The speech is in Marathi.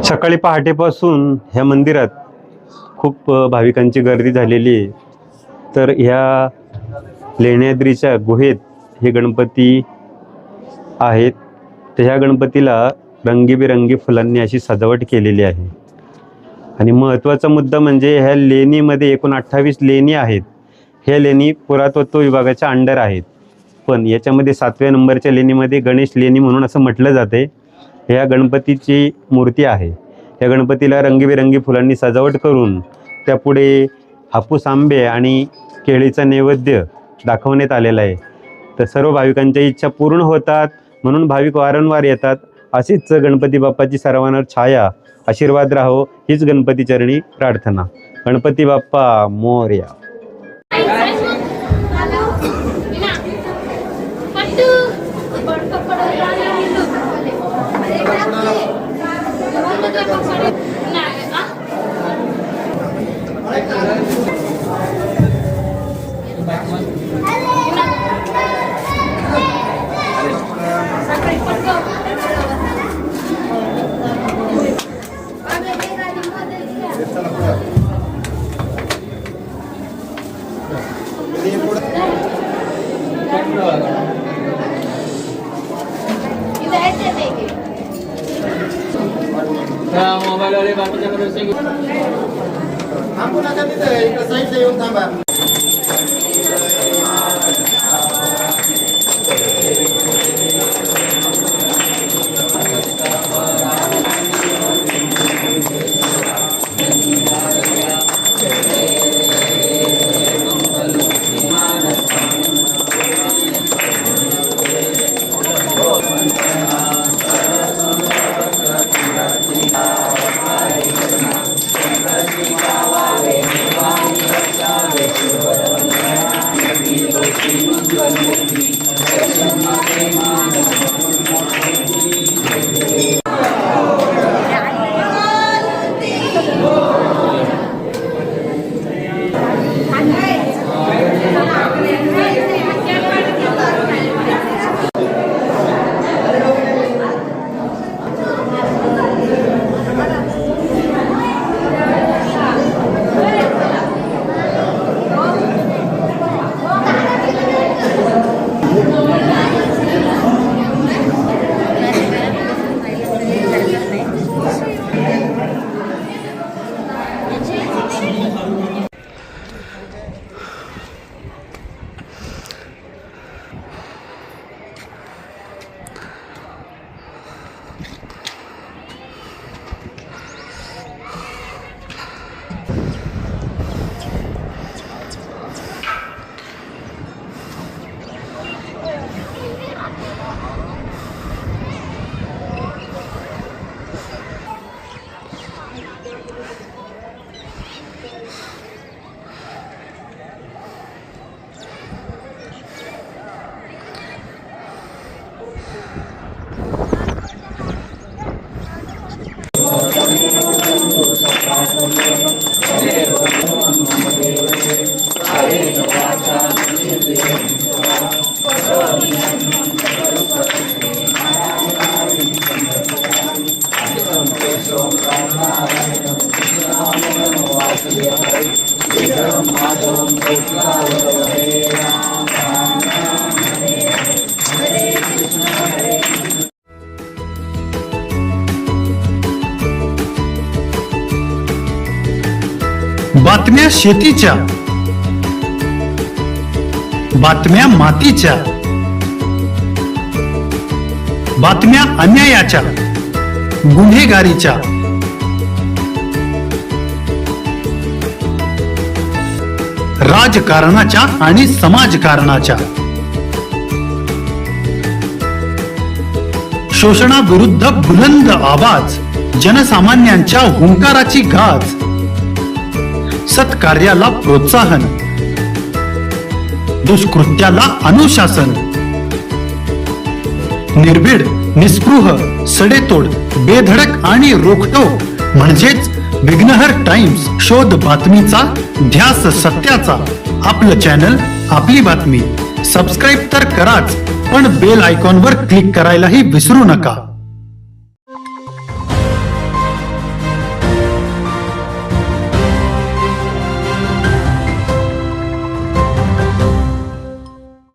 सकाळी पहाटेपासून ह्या मंदिरात खूप भाविकांची गर्दी झालेली आहे। तर ह्या लेण्याद्रीच्या गुहेत हे गणपती आहेत। तर ह्या गणपतीला रंगीबेरंगी फुलांनी अशी सजावट केलेली आहे। आणि महत्त्वाचा मुद्दा म्हणजे ह्या लेणीमध्ये एकूण 28 लेणी आहेत। ह्या लेणी पुरातत्व विभागाच्या अंडर आहेत, पण याच्यामध्ये 7व्या नंबरच्या लेणीमध्ये गणेश लेणी म्हणून असं म्हटलं जाते। ह्या गणपतीची मूर्ती आहे। या गणपतीला रंगीबेरंगी फुलांनी सजावट करून त्यापुढे हापूस आंबे आणि केळीचा नैवेद्य दाखवण्यात आलेला आहे। तर सर्व भाविकांच्या इच्छा पूर्ण होतात, म्हणून भाविक वारंवार येतात। अशीच गणपती बाप्पाची सर्वांवर छाया आशीर्वाद राहो हीच गणपती चरणी प्रार्थना। गणपती बाप्पा मोरया। मोबाईल वाले बाकीच्या थांबू नका, तिथे इकडे साईडला येऊन थांबा। बातम्या शेतीच्या, बातम्या मातीच्या, बातम्या अन्यायाच्या, गुन्हेगारीच्या, राजकारणाच्या आणि समाजकारणाच्या, शोषणाविरुद्ध बुलंद आवाज, जनसामान्यांच्या हुंकाराची गाज, सत्कार्याला प्रोत्साहन, दुष्कृत्याला अनुशासन, निर्भीड, निस्पृह, सडेतोड, बेधडक आणि रोखटोक म्हणजेच विघ्नहर टाइम्स। शोध बातमीचा, ध्यास सत्याचा। आपलं चॅनल, आपली बातमी। सबस्क्राईब तर कराच, पण बेल आयकॉनवर क्लिक करायलाही विसरू नका।